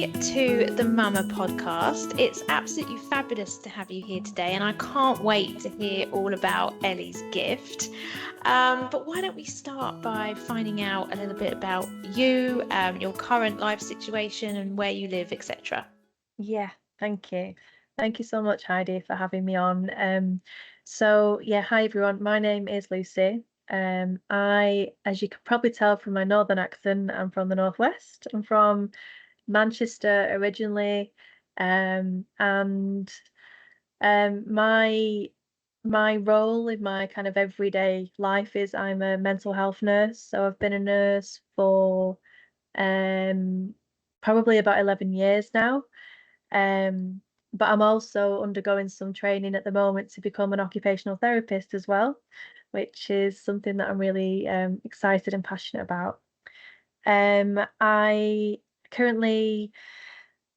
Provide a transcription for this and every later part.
Ellie to the Mama podcast. It's absolutely fabulous to have you here today, and I can't wait to hear all about Ellie's gift. But why don't we start by finding out a little bit about you, your current life situation, and where you live, etc. Yeah, thank you. Thank you so much, Heidi, for having me on. Hi everyone. My name is Lucy. As you can probably tell from my northern accent, I'm from the northwest. I'm from Manchester originally, and my role in my kind of everyday life is I'm a mental health nurse. So I've been a nurse for um probably about 11 years now. Um, but I'm also undergoing some training at the moment to become an occupational therapist as well, which is something that I'm really excited and passionate about. I currently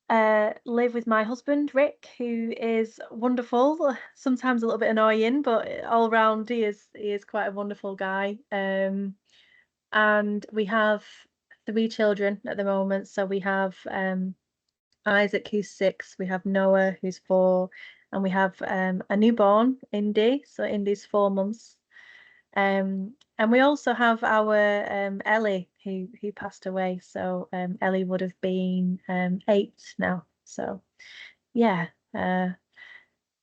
live with my husband, Rick, who is wonderful, sometimes a little bit annoying, but all round he is quite a wonderful guy. And we have three children at the moment. So we have Isaac, who's 6, we have Noah, who's 4, and we have a newborn, Indy. So Indy's 4 months. And we also have our Ellie, who passed away. So Ellie would have been 8 now. So yeah, uh,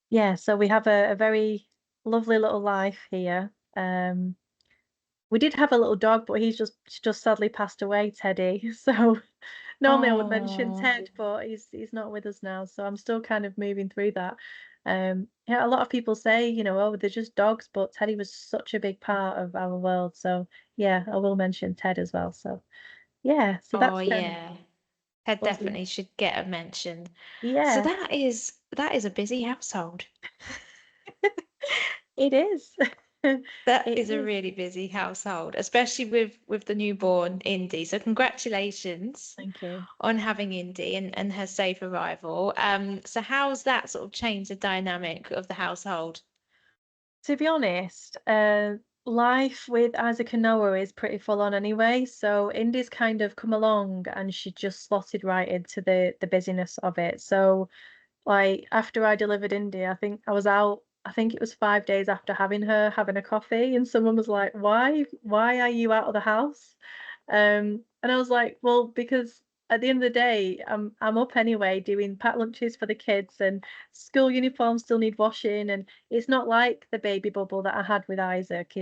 yeah. So we have a very lovely little life here. We did have a little dog, but he's just sadly passed away, Teddy. So normally I would mention Oh, Ted, but he's not with us now. So I'm still kind of moving through that. Yeah, a lot of people say, oh, they're just dogs, but Teddy was such a big part of our world. So yeah, I will mention Ted as well. So yeah, so oh that's kind of yeah. Ted was definitely should get a mention. So yeah, that is a busy household. it is. That It is a is. really busy household, especially with the newborn Indy. So congratulations Thank you. on having Indy and her safe arrival. So how's that sort of changed the dynamic of the household? To be honest, life with Isaac and Noah is pretty full on anyway. So Indy's kind of come along and she just slotted right into the busyness of it. So like after I delivered Indy, I think I was out. I think it was 5 days after having her having a coffee, and someone was like, Why are you out of the house?" And I was like, "Well, because at the end of the day, I'm up anyway doing packed lunches for the kids, and school uniforms still need washing, and it's not like the baby bubble that I had with Isaac.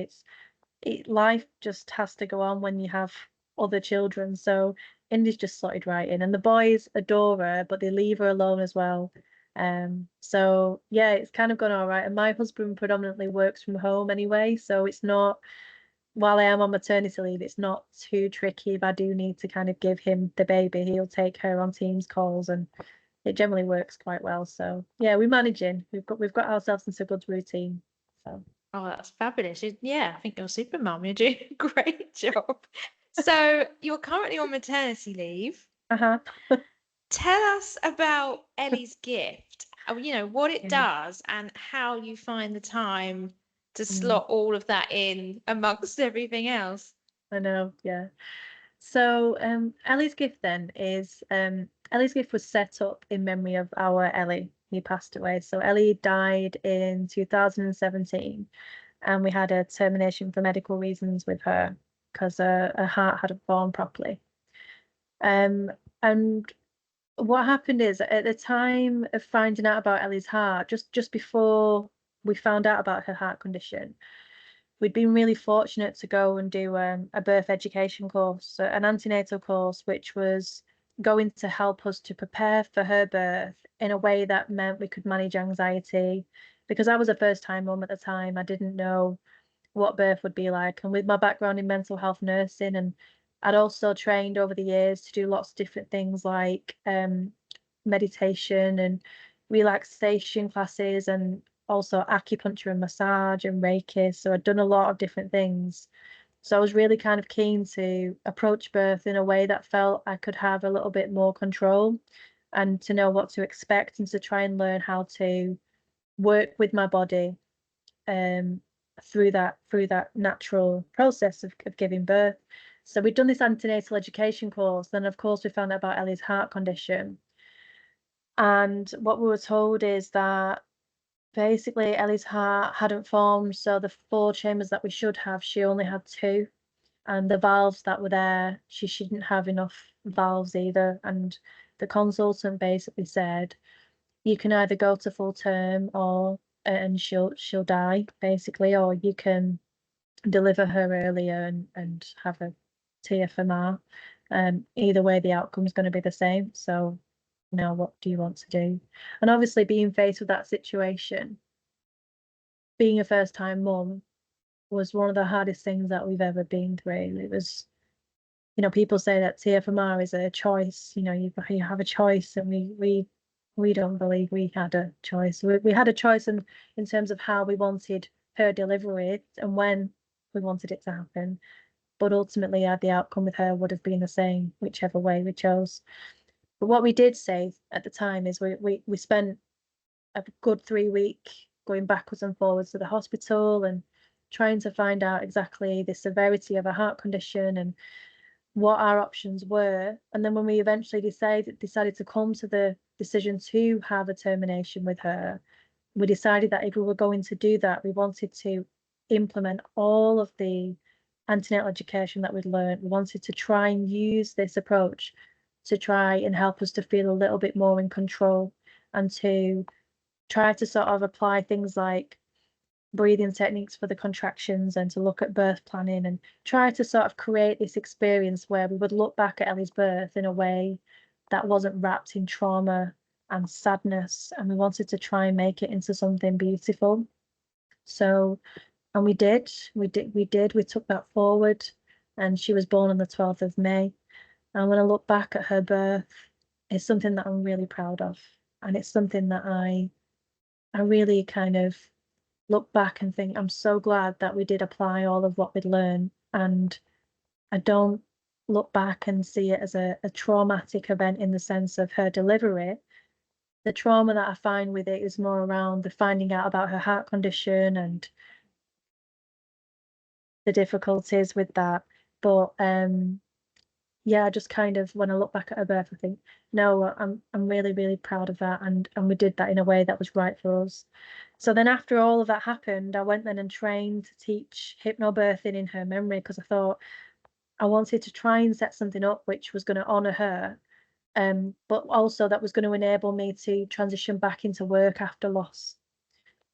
Life just has to go on when you have other children. So Indy's just slotted right in, and the boys adore her, but they leave her alone as well. So yeah, it's kind of gone all right. And my husband predominantly works from home anyway, so it's not, while I am on maternity leave, it's not too tricky. If I do need to kind of give him the baby, he'll take her on Teams calls, and it generally works quite well. So yeah, we're managing. We've got ourselves into a good routine. So Oh, that's fabulous. Yeah, I think you're super mum. You're doing a great job. So you're currently on maternity leave. uh-huh. Tell us about Ellie's gift. What it Yeah. does and how you find the time to Mm, slot all of that in amongst everything else. I know, yeah. So Ellie's gift then is Ellie's gift was set up in memory of our Ellie, who passed away. So Ellie died in 2017, and we had a termination for medical reasons with her because her heart hadn't formed properly. Um, and what happened is at the time of finding out about Ellie's heart, just before we found out about her heart condition, we'd been really fortunate to go and do a birth education course, an antenatal course, which was going to help us to prepare for her birth in a way that meant we could manage anxiety. Because I was a first time mum at the time, I didn't know what birth would be like. And with my background in mental health nursing, and I'd also trained over the years to do lots of different things like meditation and relaxation classes, and also acupuncture and massage and Reiki. So I'd done a lot of different things. So I was really kind of keen to approach birth in a way that felt I could have a little bit more control and to know what to expect, and to try and learn how to work with my body um through that natural process of giving birth. So we'd done this antenatal education course. Then, of course, we found out about Ellie's heart condition. And what we were told is that basically Ellie's heart hadn't formed. So the 4 chambers that we should have, she only had 2. And the valves that were there, she shouldn't have enough valves either. And the consultant basically said, you can either go to full term or and she'll die basically, or you can deliver her earlier and have a TFMR. Either way, the outcome's going to be the same. So, what do you want to do? And obviously, being faced with that situation, being a first-time mum, was one of the hardest things that we've ever been through. It was, people say that TFMR is a choice. You have a choice, and we don't believe we had a choice. We had a choice in terms of how we wanted her delivery and when we wanted it to happen. But ultimately, the outcome with her would have been the same, whichever way we chose. But what we did say at the time is we spent a good 3 week going backwards and forwards to the hospital and trying to find out exactly the severity of her heart condition and what our options were. And then when we eventually decided to come to the decision to have a termination with her, we decided that if we were going to do that, we wanted to implement all of the antenatal education that we'd learned. We wanted to try and use this approach to try and help us to feel a little bit more in control and to try to sort of apply things like breathing techniques for the contractions and to look at birth planning and try to sort of create this experience where we would look back at Ellie's birth in a way that wasn't wrapped in trauma and sadness, and we wanted to try and make it into something beautiful. So, and we took that forward, and she was born on the 12th of May. And when I look back at her birth, it's something that I'm really proud of, and it's something that I really kind of look back and think I'm so glad that we did apply all of what we'd learned. And I don't look back and see it as a traumatic event in the sense of her delivery. The trauma that I find with it is more around the finding out about her heart condition and the difficulties with that. But yeah, just kind of when I look back at her birth, I think, no, I'm really, really proud of that, and we did that in a way that was right for us. So then after all of that happened, I went then and trained to teach hypnobirthing in her memory because I thought I wanted to try and set something up which was going to honour her, but also that was going to enable me to transition back into work after loss.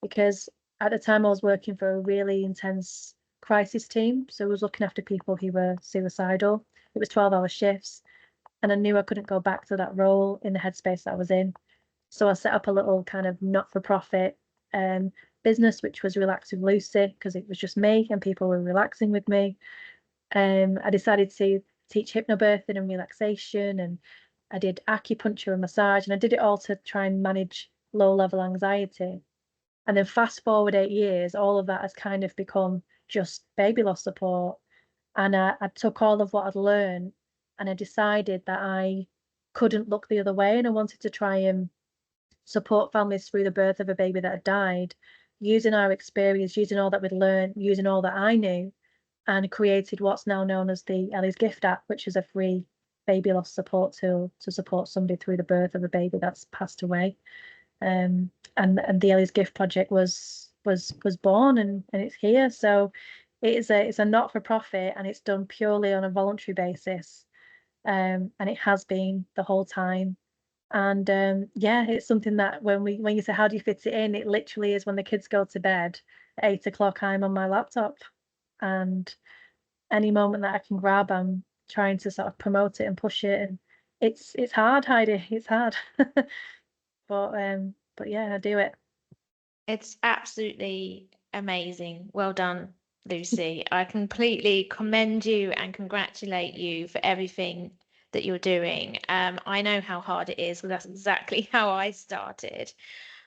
Because at the time I was working for a really intense crisis team, so I was looking after people who were suicidal. It was 12-hour shifts, and I knew I couldn't go back to that role in the headspace that I was in. So I set up a little kind of not-for-profit business, which was Relax with Lucy, because it was just me and people were relaxing with me. I decided to teach hypnobirthing and relaxation, and I did acupuncture and massage, and I did it all to try and manage low-level anxiety. And then fast forward 8 years, all of that has kind of become just baby loss support. And I took all of what I'd learned and I decided that I couldn't look the other way. And I wanted to try and support families through the birth of a baby that had died, using our experience, using all that we'd learned, using all that I knew, and created what's now known as the Ellie's Gift app, which is a free baby loss support tool to support somebody through the birth of a baby that's passed away. And the Ellie's Gift project was born and it's here. So it's a not-for-profit and it's done purely on a voluntary basis. And it has been the whole time. And yeah, it's something that when you say how do you fit it in, it literally is when the kids go to bed at 8 o'clock, I'm on my laptop, and any moment that I can grab, I'm trying to sort of promote it and push it. And it's hard, Heidi. It's hard. But yeah, I do it. It's absolutely amazing. Well done, Lucy. I completely commend you and congratulate you for everything that you're doing. I know how hard it is, because that's exactly how I started.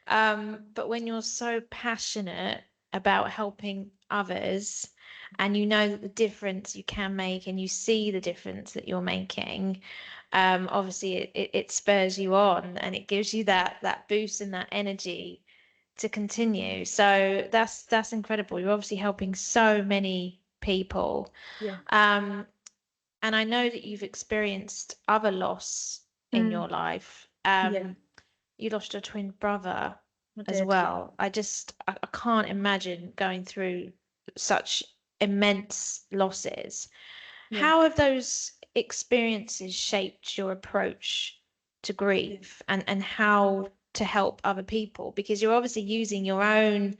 But when you're so passionate about helping others and you know that the difference you can make and you see the difference that you're making, obviously it spurs you on and it gives you that boost and that energy to continue. So that's incredible. You're obviously helping so many people. Yeah. Um, and I know that you've experienced other loss in Mm, your life. yeah, You lost your twin brother I as did. Yeah, well. I can't imagine going through such immense losses. yeah, How have those experiences shaped your approach to yeah, grief and how to help other people? Because you're obviously using your own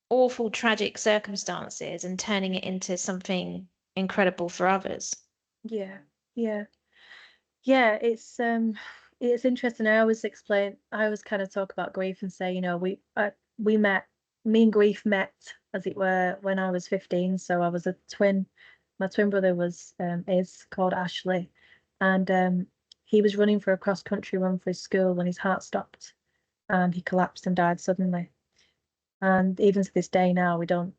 awful, tragic circumstances and turning it into something incredible for others. yeah, yeah. Yeah, it's interesting. I always kind of talk about grief and say, we met, me and grief met, as it were, when I was 15. So I was a twin. My twin brother is called Ashley, and he was running for a cross country run for his school when his heart stopped and he collapsed and died suddenly. And even to this day now, we don't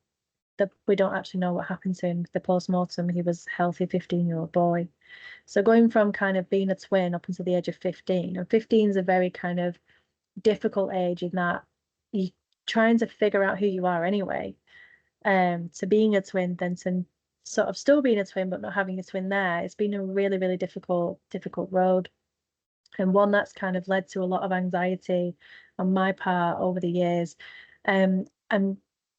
actually know what happened to him. The post-mortem, he was a healthy 15-year-old boy. So going from kind of being a twin up until the age of 15, and 15 is a very kind of difficult age in that you're trying to figure out who you are anyway. To being a twin, then to sort of still being a twin but not having a twin there, it's been a really, really difficult road. And one that's kind of led to a lot of anxiety on my part over the years. And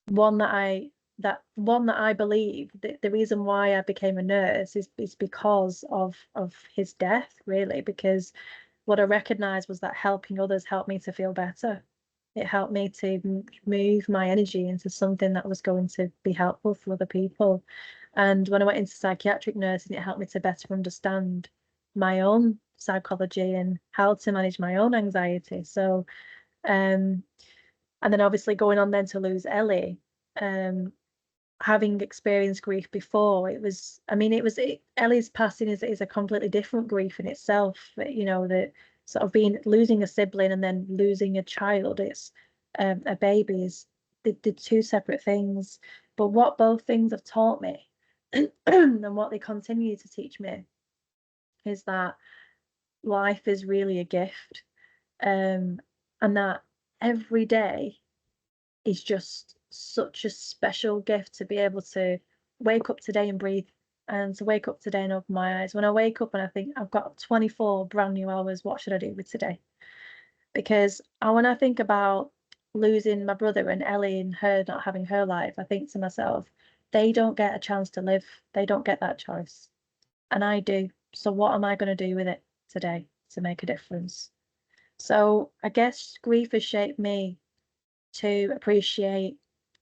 one that I believe the reason why I became a nurse is because of his death, really, because what I recognized was that helping others helped me to feel better. It helped me to move my energy into something that was going to be helpful for other people. And when I went into psychiatric nursing, it helped me to better understand my own psychology and how to manage my own anxiety. So, um, and then obviously going on then to lose Ellie, um, having experienced grief before, Ellie's passing is a completely different grief in itself. The sort of being losing a sibling and then losing a child, it's a baby is the two separate things. But what both things have taught me and what they continue to teach me is that life is really a gift, and that every day is just such a special gift to be able to wake up today and breathe, and to wake up today and open my eyes. When I wake up and I think I've got 24 brand new hours, what should I do with today? Because when I think about losing my brother and Ellie and her not having her life, I think to myself, they don't get a chance to live. They don't get that choice. And I do. So what am I going to do with it today to make a difference? So I guess grief has shaped me to appreciate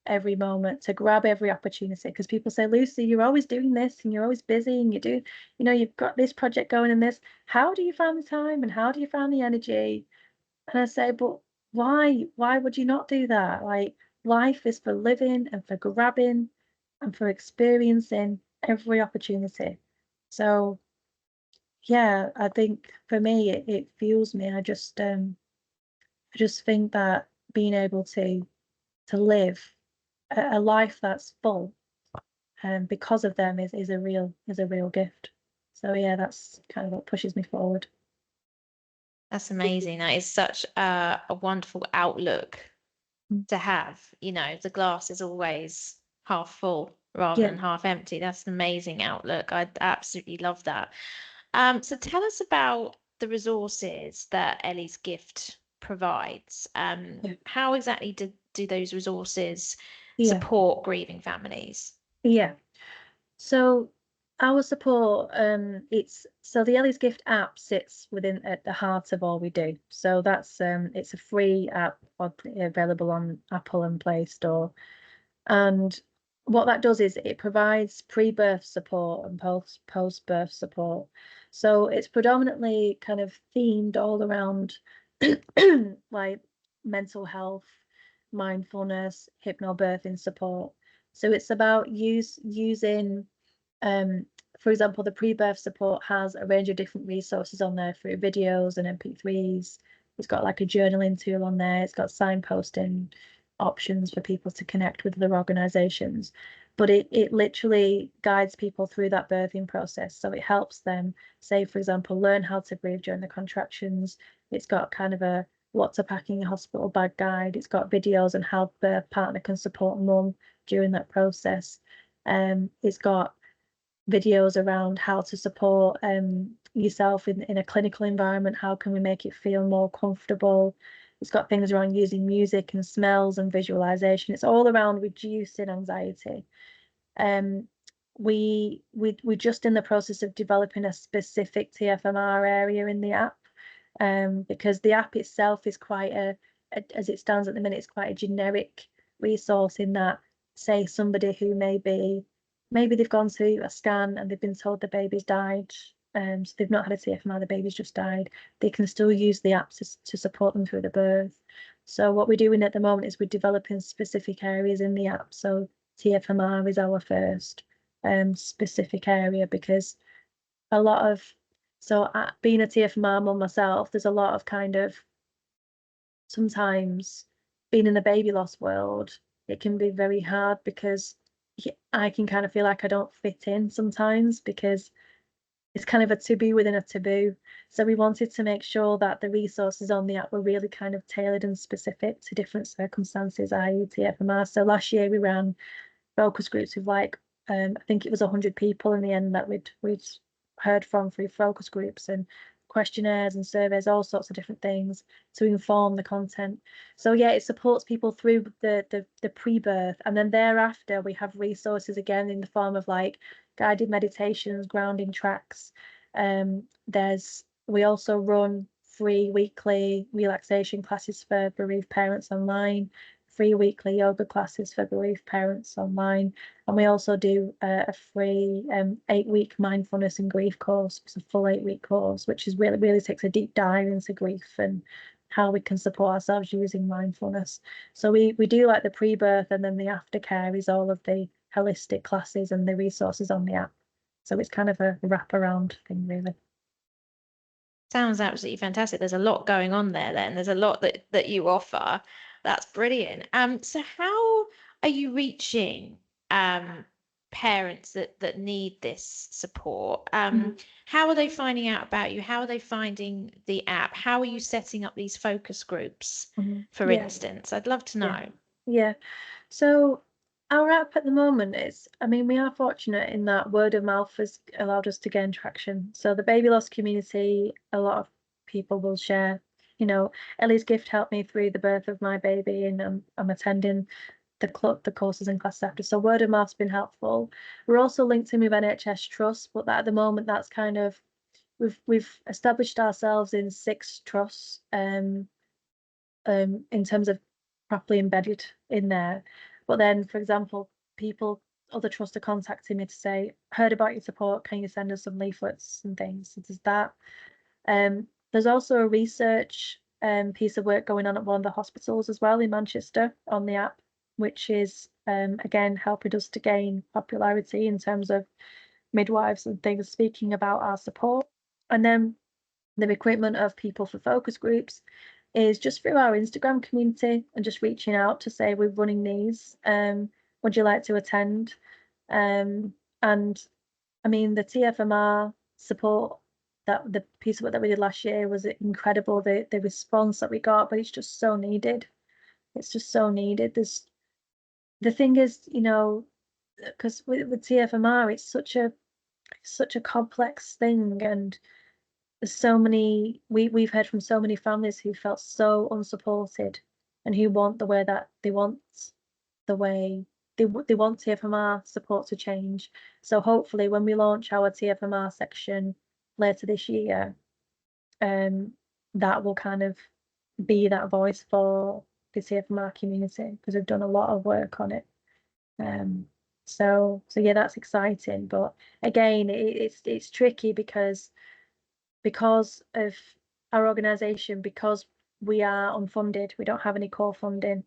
every moment, to grab every opportunity. Because people say, Lucy, you're always doing this and you're always busy and you've got this project going and this. How do you find the time and how do you find the energy? And I say, but why? Why would you not do that? Like, life is for living and for grabbing and for experiencing every opportunity. So yeah, I think for me it fuels me. I just think that being able to live a life that's full, because of them is a real gift. So yeah, that's kind of what pushes me forward. That's amazing. That is such a wonderful outlook Mm. to have. You know, the glass is always half full rather Yeah, than half empty. That's an amazing outlook. I absolutely love that. So tell us about the resources that Ellie's gift provides. yeah, How exactly do those resources yeah, support grieving families? yeah. So our support, it's so the Ellie's Gift app sits within at the heart of all we do. So it's a free app available on Apple and Play Store. And what that does is it provides pre-birth support and post-birth support. So it's predominantly kind of themed all around like mental health, mindfulness, hypnobirthing support. So it's about using, um, for example, the pre-birth support has a range of different resources on there through videos and MP3s. It's got like a journaling tool on there. It's got signposting options for people to connect with other organizations. But it literally guides people through that birthing process. So it helps them, say, for example, learn how to breathe during the contractions. It's got kind of a what to pack in your hospital bag guide. It's got videos on how the partner can support mum during that process. It's got videos around how to support yourself in a clinical environment. How can we make it feel more comfortable? It's got things around using music and smells and visualization. It's all around reducing anxiety. Um, we're just in the process of developing a specific TFMR area in the app, because the app itself is quite as it stands at the minute, it's quite a generic resource in that, say somebody who maybe they've gone to a scan and they've been told the baby's died, so they've not had a TFMR, the baby's just died. They can still use the app to support them through the birth. So what we're doing at the moment is we're developing specific areas in the app. So TFMR is our first specific area, because a lot of being a TFMR mum myself, there's a lot of kind of, sometimes being in the baby loss world, it can be very hard because I can kind of feel like I don't fit in sometimes, because it's kind of a taboo within a taboo. So we wanted to make sure that the resources on the app were really kind of tailored and specific to different circumstances, i.e. TFMR. So last year we ran focus groups with like I think it was 100 people in the end that we'd heard from through focus groups and questionnaires and surveys, all sorts of different things to inform the content. So yeah, it supports people through the pre-birth, and then thereafter we have resources again in the form of like guided meditations, grounding tracks. We also run free weekly relaxation classes for bereaved parents online, free weekly yoga classes for bereaved parents online, and we also do a free 8-week mindfulness and grief course. It's a full 8-week course, which is really takes a deep dive into grief and how we can support ourselves using mindfulness. So we do like the pre-birth, and then the aftercare is all of the holistic classes and the resources on the app. So it's kind of a wraparound thing, really. Sounds absolutely fantastic. There's a lot going on there then. There's a lot that you offer. That's brilliant. So how are you reaching parents that need this support? How are they finding out about you? How are they finding the app? How are you setting up these focus groups, for Yeah, instance? I'd love to yeah, know. yeah. So our app at the moment is, I mean, we are fortunate in that word of mouth has allowed us to gain traction. So the baby loss community, a lot of people will share, Ellie's gift helped me through the birth of my baby, and I'm attending the courses and classes after. So word of mouth's been helpful. We're also linked in with NHS Trust, but that at the moment that's kind of, we've established ourselves in 6 trusts, in terms of properly embedded in there. But then, for example, other trusts are contacting me to say, heard about your support, can you send us some leaflets and things? So there's that. There's also a research piece of work going on at one of the hospitals as well in Manchester on the app, which is again helping us to gain popularity in terms of midwives and things speaking about our support. And then the recruitment of people for focus groups is just through our Instagram community and just reaching out to say we're running these. Would you like to attend? And I mean, the TFMR support, that the piece of work that we did last year was incredible. The response that we got, but it's just so needed. It's just so needed. The thing is, because with TFMR, it's such a complex thing, and there's so many, we've heard from so many families who felt so unsupported, and who want the way that they want, the way they want TFMR support to change. So hopefully when we launch our TFMR section later this year, that will kind of be that voice for the TFMR community, because we've done a lot of work on it. So yeah, that's exciting. But again, it's tricky because of our organisation, because we are unfunded, we don't have any core funding,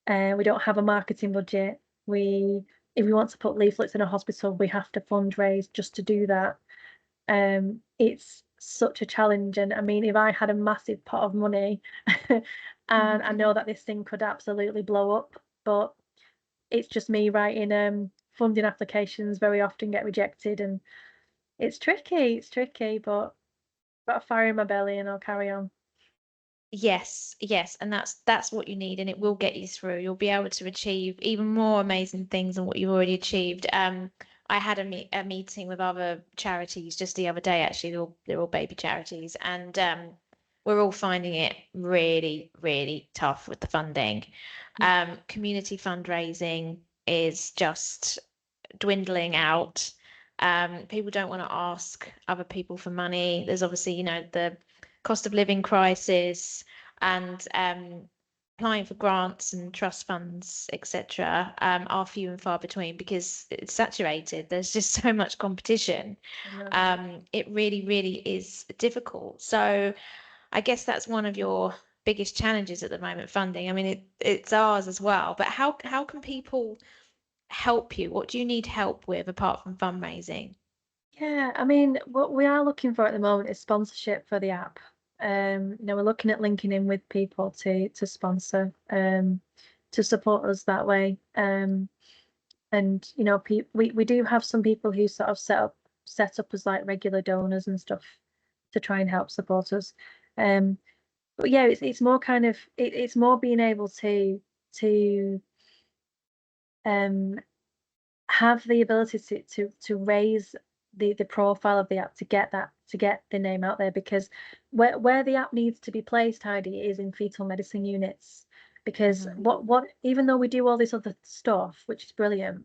we don't have a marketing budget. If we want to put leaflets in a hospital, we have to fundraise just to do that. It's such a challenge, and I mean, if I had a massive pot of money, and I know that this thing could absolutely blow up, but it's just me writing funding applications very often get rejected, and it's tricky, but got a fire in my belly and I'll carry on. Yes, yes, and that's what you need, and it will get you through. You'll be able to achieve even more amazing things than what you've already achieved. I had a meeting with other charities just the other day, actually. They're all baby charities, and we're all finding it really, really tough with the funding. Community fundraising is just dwindling out. People don't want to ask other people for money. There's obviously, the cost of living crisis, and applying for grants and trust funds, etc., are few and far between because it's saturated. There's just so much competition. It really, really is difficult. So I guess that's one of your biggest challenges at the moment, funding. I mean, it's ours as well. But how can people help you? What do you need help with apart from fundraising? Yeah, I mean, what we are looking for at the moment is sponsorship for the app. We're looking at linking in with people to sponsor, to support us that way. And we do have some people who sort of set up as like regular donors and stuff to try and help support us. Um, but yeah, it's more kind of it's more being able to um have the ability to raise the profile of the app to get the name out there, because where the app needs to be placed, Heidi, is in fetal medicine units. Because what even though we do all this other stuff, which is brilliant,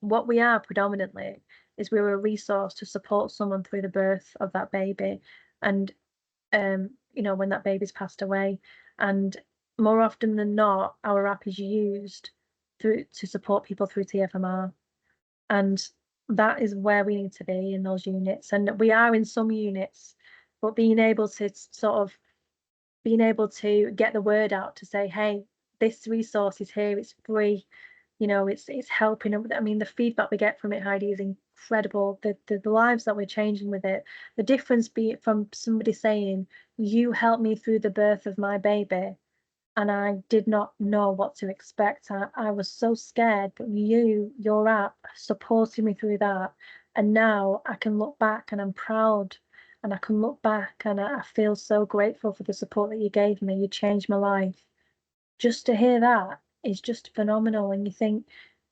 what we are predominantly is we're a resource to support someone through the birth of that baby, and when that baby's passed away. And more often than not, our app is used to support people through TFMR, and that is where we need to be in those units. And we are in some units, but being able to get the word out to say, hey, this resource is here, it's free, it's helping. I mean, the feedback we get from it, Heidi, is incredible. The lives that we're changing with it, the difference be it from somebody saying, you helped me through the birth of my baby, and I did not know what to expect. I was so scared, but your app supported me through that. And now I can look back and I'm proud. And I can look back and I feel so grateful for the support that you gave me. You changed my life. Just to hear that is just phenomenal. And you think,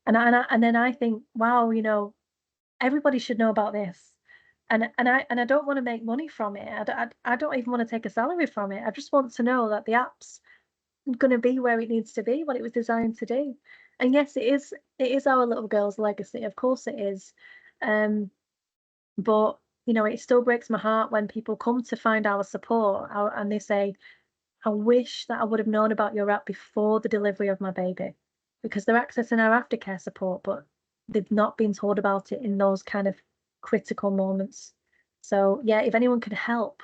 and then I think, wow, everybody should know about this. And I don't want to make money from it. I don't even want to take a salary from it. I just want to know that the app's going to be where it needs to be, what it was designed to do. And yes, it is our little girl's legacy, of course it is. But it still breaks my heart when people come to find our support and they say, I wish that I would have known about your app before the delivery of my baby, because they're accessing our aftercare support, but they've not been told about it in those kind of critical moments. So yeah, if anyone can help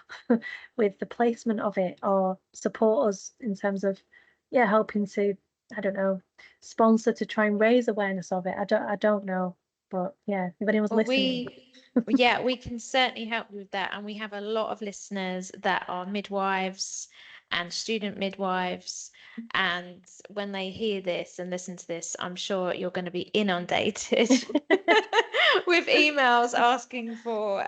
with the placement of it or support us in terms of, yeah, helping to, I don't know, sponsor to try and raise awareness of it. I don't know, but yeah, if anyone's Well, listening. yeah, we can certainly help you with that. And we have a lot of listeners that are midwives and student midwives. And when they hear this and listen to this, I'm sure you're going to be inundated with emails asking for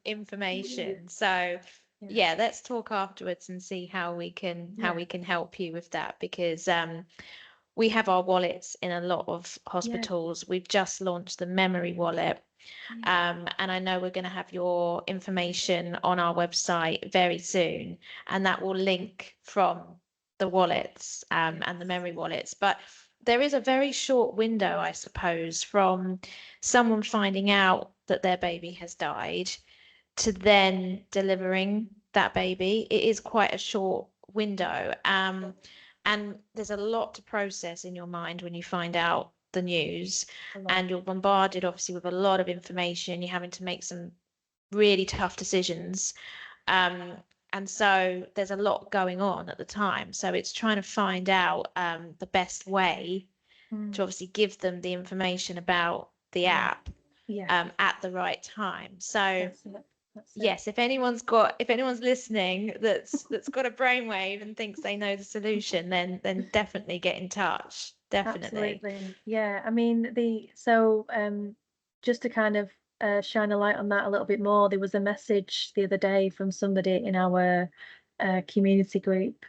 information. So Yeah. yeah, let's talk afterwards and see how Yeah. we can help you with that, because we have our wallets in a lot of Yeah. hospitals. We've just launched the memory wallet. Yeah. And I know we're going to have your information on our website very soon, and that will link from the wallets, and the Yes. memory wallets. But there is a very short window, I suppose, from someone finding out that their baby has died to then delivering that baby. It is quite a short window. And there's a lot to process in your mind when you find out the news, A lot. and you're bombarded obviously with a lot of information. You're having to make some really tough decisions. Um, and so there's a lot going on at the time. So it's trying to find out the best way Mm. to obviously give them the information about the Yeah. app Yeah. at the right time. So That's it. That's it. yes, if anyone's listening that's got a brainwave and thinks they know the solution, then definitely get in touch. Definitely. Absolutely. Yeah. I mean, just to kind of shine a light on that a little bit more, there was a message the other day from somebody in our community group,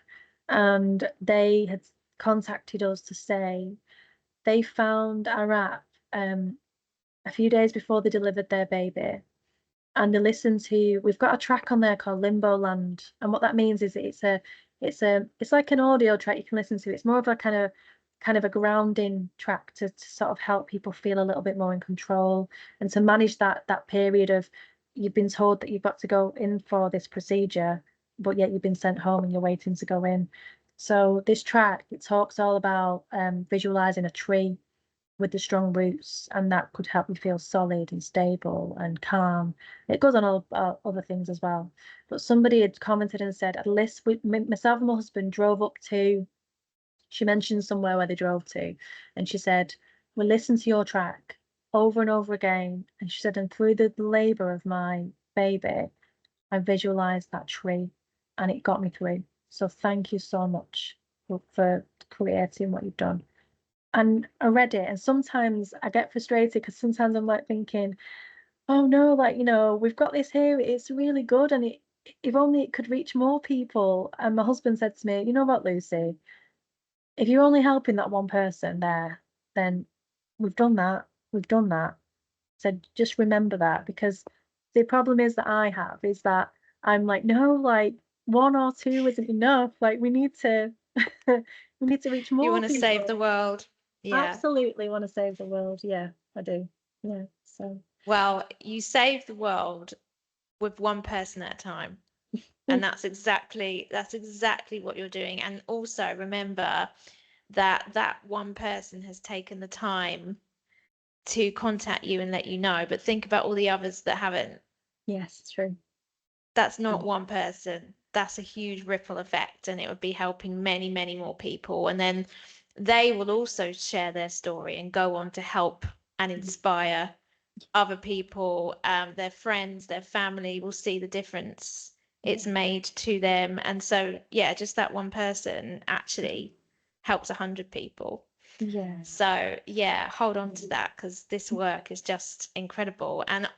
and they had contacted us to say they found our app a few days before they delivered their baby, and they listened to, we've got a track on there called Limbo Land, and what that means is it's like an audio track you can listen to. It's more of a kind of a grounding track to sort of help people feel a little bit more in control, and to manage that period of, you've been told that you've got to go in for this procedure, but yet you've been sent home and you're waiting to go in. So this track, it talks all about visualizing a tree with the strong roots, and that could help you feel solid and stable and calm. It goes on all other things as well. But somebody had commented and said, at least myself and my husband drove up to, she mentioned somewhere where they drove to, and she said, we listened to your track over and over again. And she said, and through the labor of my baby, I visualized that tree and it got me through. So thank you so much for creating what you've done. And I read it, and sometimes I get frustrated because sometimes I'm like thinking, oh no, like, we've got this here, it's really good, and if only it could reach more people. And my husband said to me, you know what, Lucy, if you're only helping that one person there, then we've done that. We've done that. So just remember that, because the problem is that I have is that I'm like, no, like one or two isn't enough. Like we need to we need to reach You more want to save people. the world. Yeah. Absolutely want to save the world. Yeah, I do. Yeah. So Well, you save the world with one person at a time. And that's exactly what you're doing. And also remember that that one person has taken the time to contact you and let you know, but think about all the others that haven't. yes, it's true. That's not one person. That's a huge ripple effect, and it would be helping many, many more people. And then they will also share their story and go on to help and inspire other people, their friends, their family will see the difference it's made to them. And so, yeah, just that one person actually helps 100 people. Yeah. So, yeah, hold on to that because this work is just incredible. And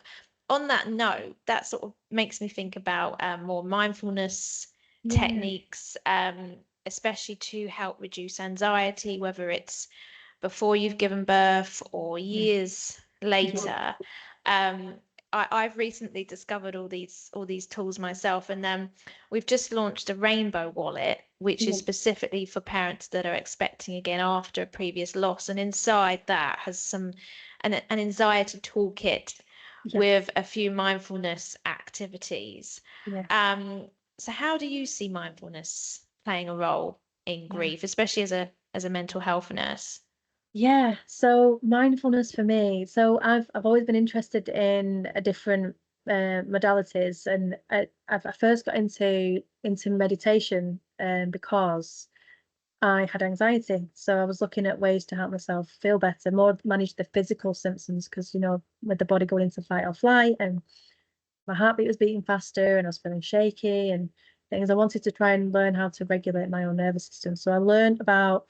on that note, that sort of makes me think about more mindfulness Yeah. techniques, especially to help reduce anxiety, whether it's before you've given birth or Yeah. years Yeah. later. Um, I've recently discovered all these tools myself, and we've just launched a rainbow wallet, which is Yeah. specifically for parents that are expecting again after a previous loss. And inside that has an anxiety toolkit Yeah. with a few mindfulness activities. Yeah. Um, so how do you see mindfulness playing a role in Yeah. grief, especially as a mental health nurse? Yeah, so mindfulness for me. So I've always been interested in a different modalities, and I first got into meditation because I had anxiety. So I was looking at ways to help myself feel better, more manage the physical symptoms, because with the body going into fight or flight, and my heartbeat was beating faster and I was feeling shaky and things. I wanted to try and learn how to regulate my own nervous system. So I learned about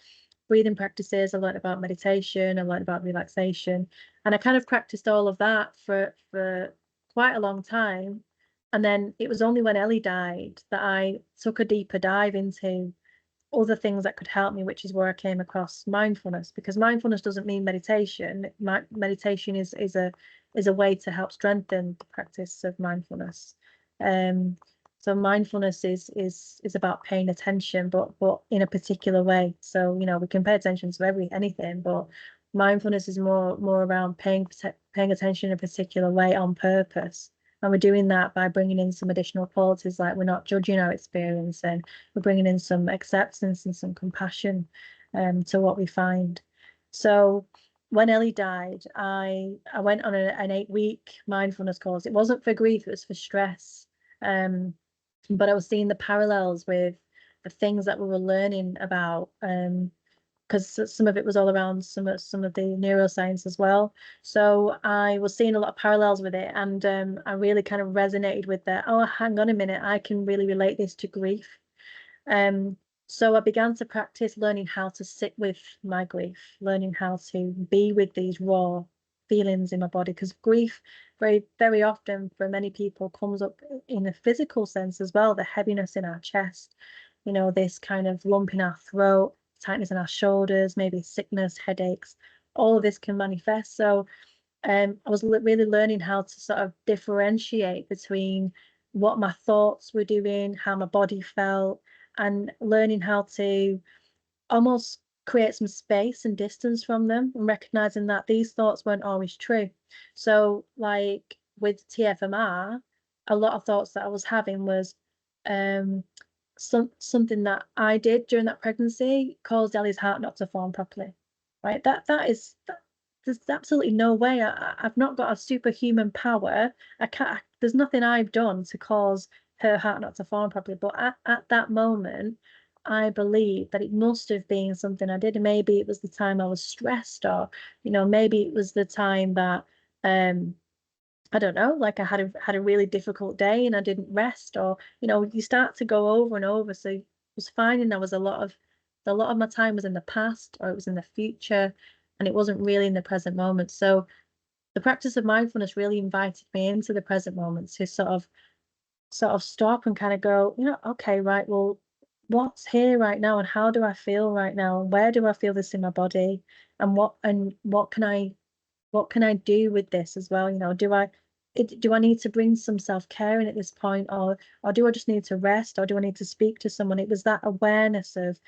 breathing practices, I learned about meditation, I learned about relaxation, and I kind of practiced all of that for quite a long time. And then it was only when Ellie died that I took a deeper dive into other things that could help me, which is where I came across mindfulness, because mindfulness doesn't mean meditation. Meditation is a way to help strengthen the practice of mindfulness. Um, so mindfulness is about paying attention, but in a particular way. So we can pay attention to anything, but mindfulness is more around paying attention in a particular way on purpose. And we're doing that by bringing in some additional qualities, like we're not judging our experience, and we're bringing in some acceptance and some compassion to what we find. So when Ellie died, I went on an 8-week mindfulness course. It wasn't for grief, it was for stress. But I was seeing the parallels with the things that we were learning about. Because some of it was all around some of the neuroscience as well. So I was seeing a lot of parallels with it, and I really kind of resonated with that. Oh, hang on a minute, I can really relate this to grief. Um, so I began to practice learning how to sit with my grief, learning how to be with these raw feelings in my body, because grief very, very often for many people comes up in a physical sense as well, the heaviness in our chest, this kind of lump in our throat, tightness in our shoulders, maybe sickness, headaches, all of this can manifest. So I was really learning how to sort of differentiate between what my thoughts were doing, how my body felt, and learning how to almost create some space and distance from them, and recognizing that these thoughts weren't always true. So, like with TFMR, a lot of thoughts that I was having was um, something that I did during that pregnancy caused Ellie's heart not to form properly. Right? There's absolutely no way. I've not got a superhuman power. I can't. There's nothing I've done to cause her heart not to form properly. But at that moment, I believe that it must have been something I did. Maybe it was the time I was stressed, or maybe it was the time that I don't know, like I had a really difficult day and I didn't rest, or you start to go over and over. So I was finding there was a lot of my time was in the past or it was in the future, and it wasn't really in the present moment. So the practice of mindfulness really invited me into the present moment to sort of stop and kind of go, okay, right, well, what's here right now and how do I feel right now? And where do I feel this in my body? And what can I do with this as well? Do I need to bring some self-care in at this point, or do I just need to rest, or do I need to speak to someone? It was that awareness of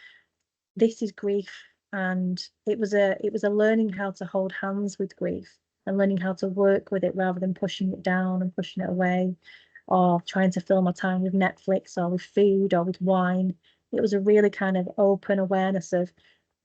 this is grief, and it was a learning how to hold hands with grief and learning how to work with it rather than pushing it down and pushing it away, or trying to fill my time with Netflix or with food or with wine. It was a really kind of open awareness of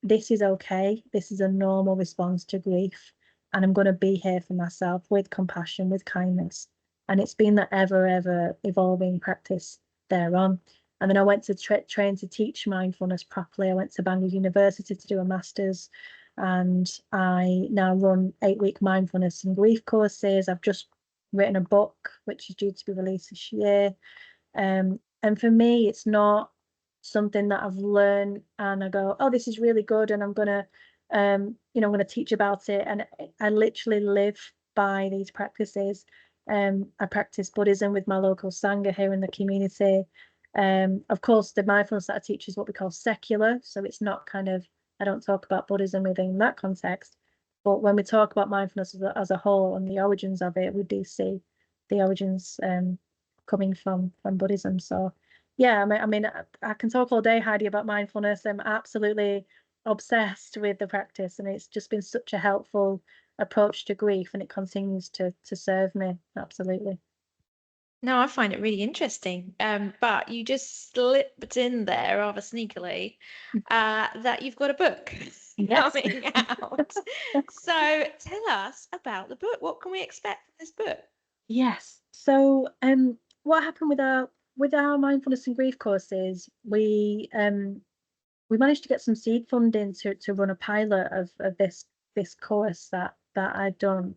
this is okay. This is a normal response to grief. And I'm going to be here for myself with compassion, with kindness. And it's been that ever evolving practice thereon. And then I went to train to teach mindfulness properly. I went to Bangor University to do a master's, and I now run 8-week mindfulness and grief courses. I've just written a book, which is due to be released this year. And for me, it's not something that I've learned and I go, oh, this is really good, and I'm going to teach about it. And I literally live by these practices. I practice Buddhism with my local Sangha here in the community. Of course, the mindfulness that I teach is what we call secular, so it's not kind of, I don't talk about Buddhism within that context. But when we talk about mindfulness as a whole and the origins of it, we do see the origins coming from Buddhism. So yeah, I can talk all day, Heidi, about mindfulness. I'm absolutely obsessed with the practice, and it's just been such a helpful approach to grief, and it continues to serve me. Absolutely. No, I find it really interesting. But you just slipped in there rather sneakily that you've got a book Yes. coming out. So tell us about the book. What can we expect from this book? Yes. So what happened with our mindfulness and grief courses, we managed to get some seed funding to run a pilot of this course that I'd done,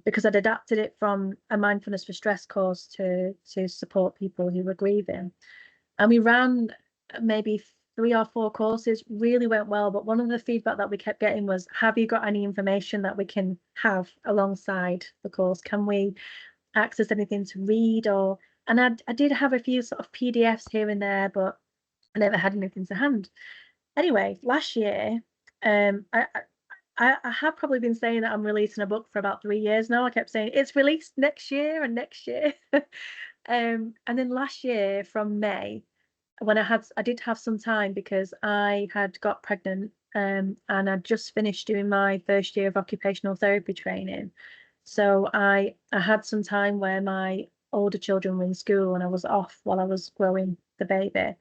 because I'd adapted it from a mindfulness for stress course to support people who were grieving. And we ran maybe 3 or 4 courses, really went well. But one of the feedback that we kept getting was, have you got any information that we can have alongside the course? Can we access anything to read? And I did have a few sort of PDFs here and there, but I never had anything to hand. Anyway, last year, um, I, I have probably been saying that I'm releasing a book for about 3 years now. I kept saying it's released next year and next year. And then last year from May, when I did have some time because I had got pregnant, and I'd just finished doing my first year of occupational therapy training. So I had some time where my older children were in school and I was off while I was growing the baby.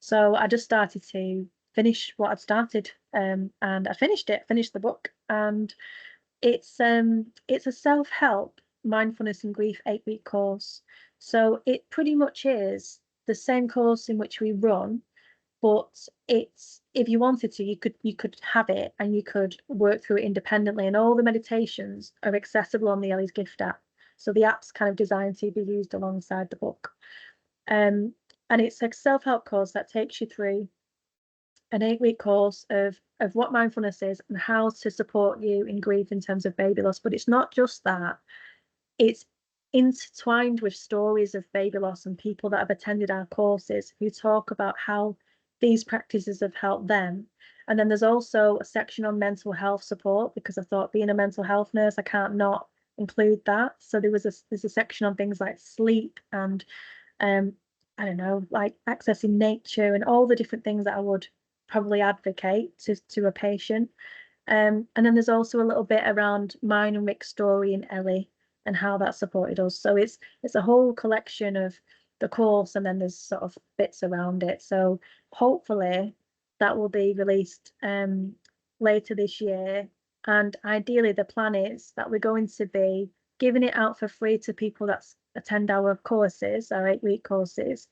So I just started to finish what I'd started, and I finished the book, and it's a self-help mindfulness and grief 8-week course. So it pretty much is the same course in which we run, but it's, if you wanted to, you could have it and you could work through it independently, and all the meditations are accessible on the Ellie's Gift app. So the app's kind of designed to be used alongside the book. Um, and it's a self-help course that takes you through an 8-week course of what mindfulness is and how to support you in grief in terms of baby loss. But it's not just that, it's intertwined with stories of baby loss and people that have attended our courses who talk about how these practices have helped them. And then there's also a section on mental health support, because I thought, being a mental health nurse, I can't not include that. So there's a section on things like sleep and um I don't know, like accessing nature and all the different things that I would probably advocate to a patient. And then there's also a little bit around mine and Rick's story and Ellie and how that supported us. So it's a whole collection of the course, and then there's sort of bits around it. So hopefully that will be released later this year. And ideally, the plan is that we're going to be giving it out for free to people that attend our courses, our 8-week courses.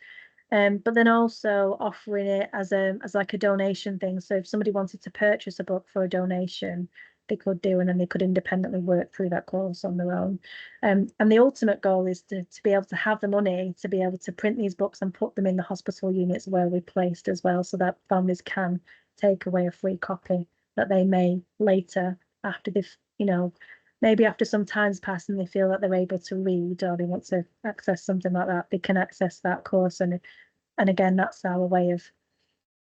But then also offering it as like a donation thing. So if somebody wanted to purchase a book for a donation, they could do, and then they could independently work through that course on their own. And the ultimate goal is to be able to have the money to be able to print these books and put them in the hospital units where we're placed as well, so that families can take away a free copy that they may later, after they've, maybe after some time's passed and they feel that they're able to read, or they want to access something like that, they can access that course. And again, that's our way of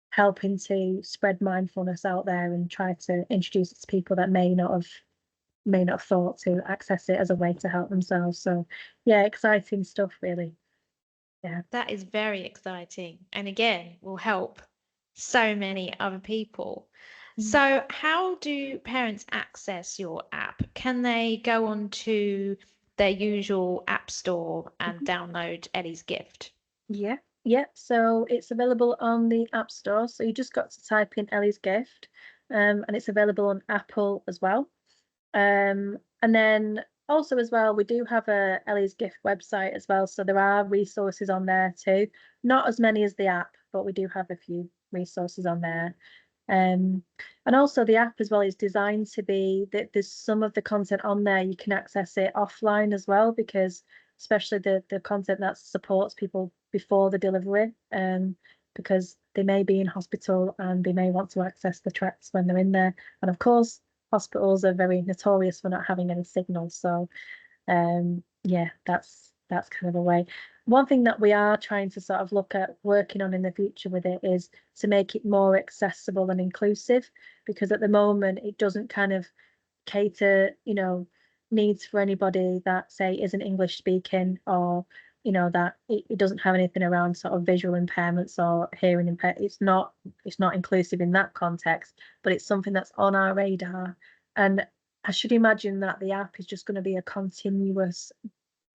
helping to spread mindfulness out there and try to introduce it to people that may not have thought to access it as a way to help themselves. So yeah, exciting stuff, really. Yeah. That is very exciting. And again, will help so many other people. Mm. So, how do parents access your app? Can they go on to their usual app store and Mhm. download Ellie's gift? Yeah. Yeah. So it's available on the App Store. So you just got to type in Ellie's Gift, and it's available on Apple as well. And then also as well, we do have a Ellie's Gift website as well. So there are resources on there too. Not as many as the app, but we do have a few resources on there. Um, and also the app as well is designed to be that there's some of the content on there, you can access it offline as well, because especially the content that supports people before the delivery, because they may be in hospital and they may want to access the tracks when they're in there. And of course, hospitals are very notorious for not having any signal. So yeah, that's kind of a way. One thing that we are trying to sort of look at working on in the future with it is to make it more accessible and inclusive, because at the moment it doesn't kind of cater, needs for anybody that say isn't English speaking, or that it doesn't have anything around sort of visual impairments or hearing impair. It's not inclusive in that context, but it's something that's on our radar. And I should imagine that the app is just going to be a continuous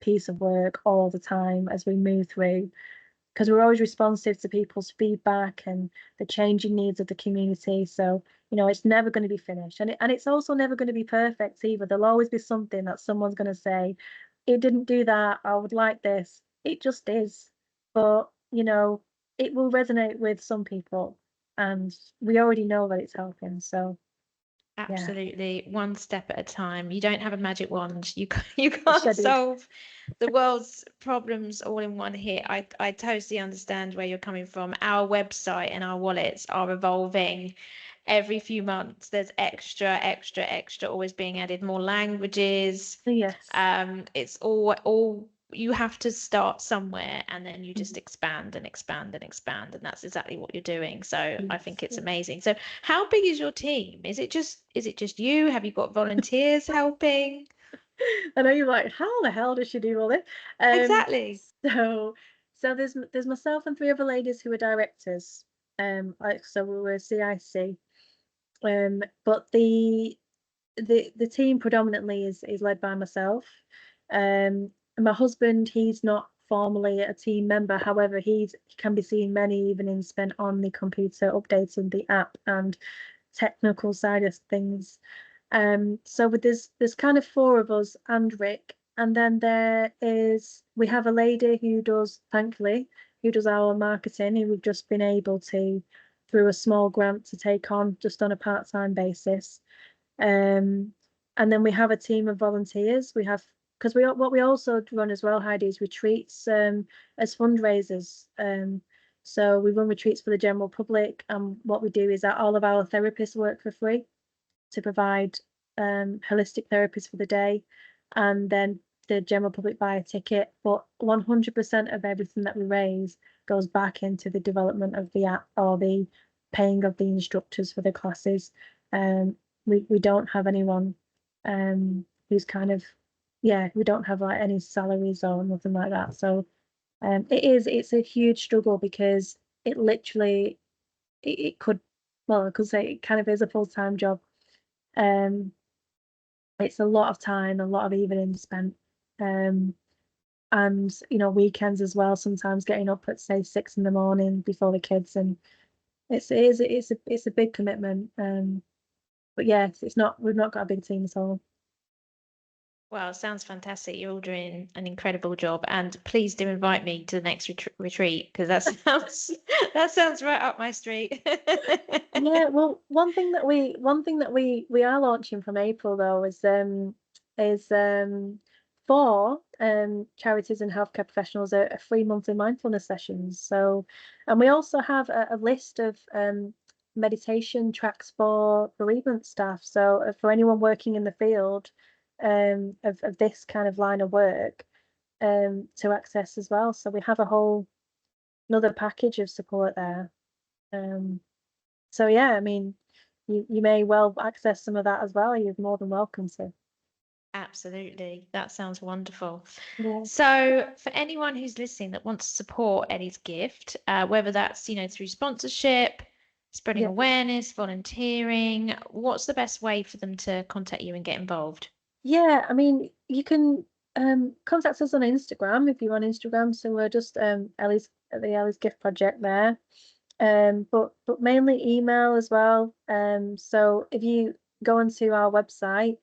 piece of work all the time as we move through, because we're always responsive to people's feedback and the changing needs of the community. So, it's never going to be finished. And it's also never going to be perfect either. There'll always be something that someone's going to say, it didn't do that, I would like this. It just is. But, it will resonate with some people. And we already know that it's helping. So, yeah, Absolutely, one step at a time. You don't have a magic wand. You wish I can't did. solve the world's problems all in one hit. I totally understand where you're coming from. Our website and our wallets are evolving every few months. There's extra always being added, more languages. Yes. It's all you have to start somewhere, and then you just Mhm. expand and expand and expand, and that's exactly what you're doing. So I Yes. think it's Yeah. amazing. So how big is your team? Is it just you? Have you got volunteers helping? I know you're like, how the hell does she do all this? Um, Exactly. so there's myself and three other ladies who are directors. So we were CIC. But the team predominantly is led by myself. And my husband, he's not formally a team member. However, he can be seen many evenings spent on the computer updating the app and technical side of things. So with there's kind of four of us and Rick, and then we have a lady who does, thankfully, who does our marketing, who we've just been able to, through a small grant, to take on just on a part-time basis. Um, and then we have a team of volunteers. We have, because what we also run as well, Heidi, is retreats as fundraisers. So we run retreats for the general public, and what we do is that all of our therapists work for free to provide holistic therapies for the day, and then the general public buy a ticket. But 100% of everything that we raise goes back into the development of the app, or paying of the instructors for the classes. We don't have anyone who's kind of, yeah, we don't have like any salaries or nothing like that. So it's a huge struggle because it literally it could, well, I could say it kind of is a full-time job. Um, it's a lot of time, a lot of evenings spent. Um, and weekends as well, sometimes getting up at say 6 in the morning before the kids, and it's a big commitment. But yeah, it's not, we've not got a big team at all. Well, sounds fantastic. You're all doing an incredible job, and please do invite me to the next retreat because that sounds that sounds right up my street. Yeah, well, one thing that we are launching from April though is for charities and healthcare professionals a free monthly mindfulness sessions. So, and we also have a list of meditation tracks for bereavement staff. So for anyone working in the field of this kind of line of work to access as well. So we have a whole another package of support there. Um, so yeah, I mean, you may well access some of that as well. You're more than welcome to. Absolutely. That sounds wonderful. Yeah. So, for anyone who's listening that wants to support Ellie's gift, whether that's, through sponsorship, spreading Yeah. awareness, volunteering, what's the best way for them to contact you and get involved? Yeah, I mean, you can contact us on Instagram if you're on Instagram. So we're just Ellie's Gift Project there. But mainly email as well. So if you go onto our website,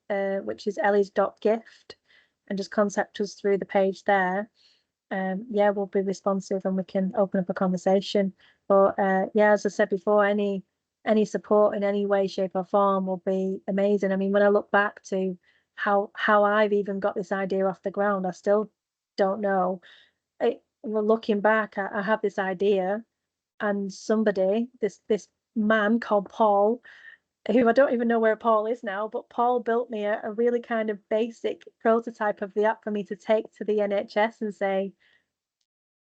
which is ellies.gift, and just contact us through the page there, yeah, we'll be responsive and we can open up a conversation. But yeah, as I said before, any support in any way, shape, or form will be amazing. I mean, when I look back to how I've even got this idea off the ground, I still don't know. Well, looking back, I had this idea, and somebody, this man called Paul, who I don't even know where Paul is now, but Paul built me a really kind of basic prototype of the app for me to take to the NHS and say,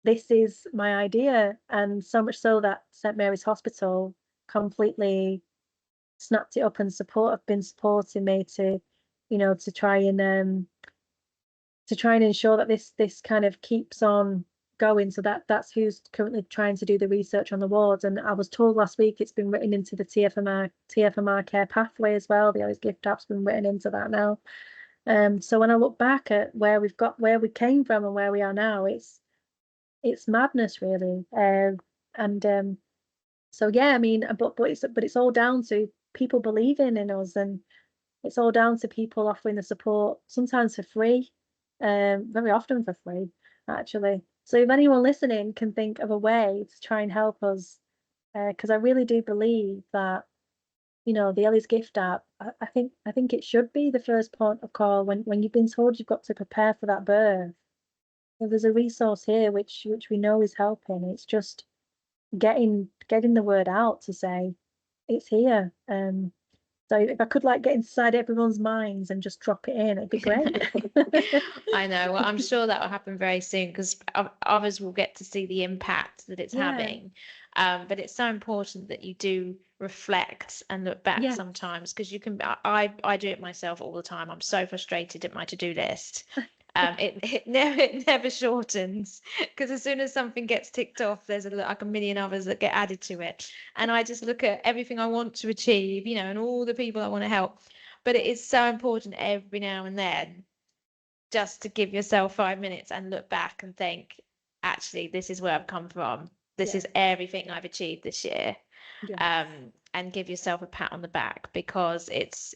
this is my idea. And so much so that St Mary's Hospital completely snapped it up and have been supporting me to, to try and ensure that this kind of keeps on going. So that's who's currently trying to do the research on the wards. And I was told last week it's been written into the TFMR care pathway as well. The Ellie's Gift app's been written into that now. So when I look back at where we came from and where we are now, it's madness really. And so yeah, I mean, but it's all down to people believing in us, and it's all down to people offering the support, sometimes for free, very often for free, actually. So if anyone listening can think of a way to try and help us, because I really do believe that, the Ellie's Gift app, I think it should be the first point of call when you've been told you've got to prepare for that birth. Well, there's a resource here which we know is helping. It's just getting the word out to say it's here. So if I could like get inside everyone's minds and just drop it in, it'd be great. I know. Well, I'm sure that will happen very soon because others will get to see the impact that it's Yeah, having. But it's so important that you do reflect and look back yeah, sometimes because you can. I do it myself all the time. I'm so frustrated at my to-do list. It never shortens because as soon as something gets ticked off, there's like a million others that get added to it. And I just look at everything I want to achieve, and all the people I want to help. But it is so important every now and then just to give yourself 5 minutes and look back and think, actually, this is where I've come from. This yeah, is everything I've achieved this year. yes, And give yourself a pat on the back because it's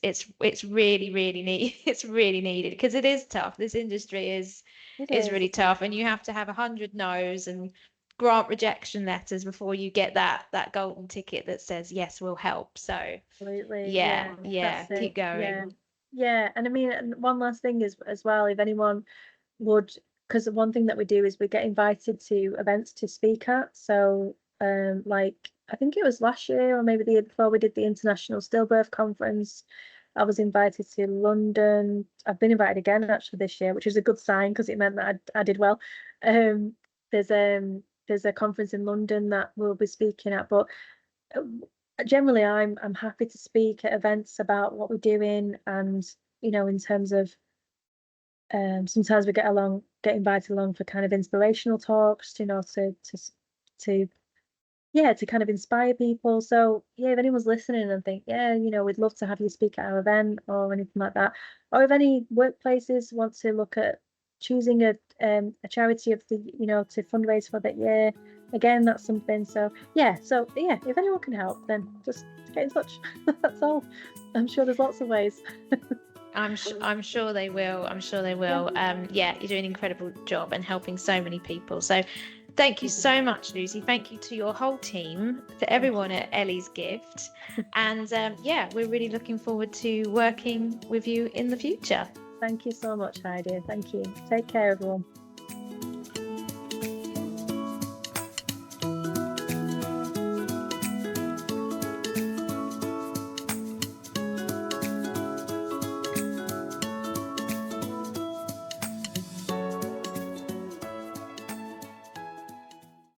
really really need it's really needed because it is tough. This industry it is really is. tough, and you have to have 100 no's and grant rejection letters before you get that golden ticket that says yes, we'll help. So Absolutely, yeah, yeah, yeah, that's it. keep going. Yeah, yeah, and I mean, and one last thing is as well, if anyone would, because one thing that we do is we get invited to events to speak at. So, like I think it was last year or maybe the year before we did the International Stillbirth Conference. I was invited to London. I've been invited again actually this year, which is a good sign because it meant that I did well. Um, there's a conference in London that we'll be speaking at, but generally I'm happy to speak at events about what we're doing, and in terms of sometimes we get invited along for kind of inspirational talks, to yeah, to kind of inspire people. So yeah, if anyone's listening and think, yeah, we'd love to have you speak at our event or anything like that, or if any workplaces want to look at choosing a charity of the to fundraise for that year, again, that's something. So yeah, if anyone can help, then just get in touch. That's all. I'm sure there's lots of ways. I'm sure they will. I'm sure they Yeah. will. Yeah, you're doing an incredible job and helping so many people. So thank you so much, Lucy. Thank you to your whole team, to Thank everyone you. at Ellie's Gift. And yeah, we're really looking forward to working with you in the future. Thank you so much, Heidi. Thank you. Take care, everyone.